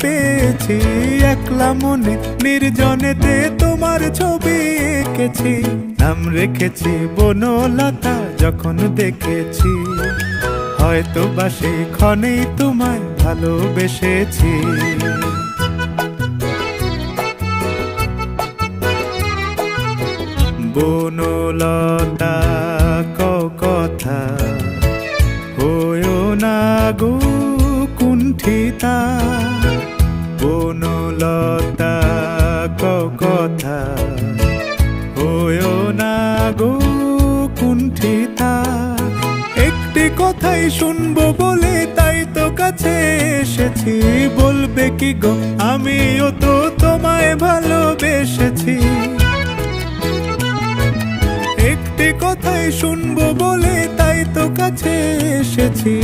পেয়েছি, একলা মনে নির্জনেতে তোমার ছবি এঁকেছি। নাম রেখেছি বনলতা যখন দেখেছি, হয়তো বা সেই ক্ষণেই তোমায় ভালোবেসেছি। বনলতা কও কথা, হয়ো না গো কুণ্ঠিতা। বনলতা কও কথা, হয়ো না গো কুণ্ঠিতা। একটি কথাই শুনবো বলে তাই তো কাছে এসেছি, বলবে কি গো আমিও তো তোমায় ভালোবেসেছি। একটি কথাই শুনবো বলে তাই তো কাছে এসেছি।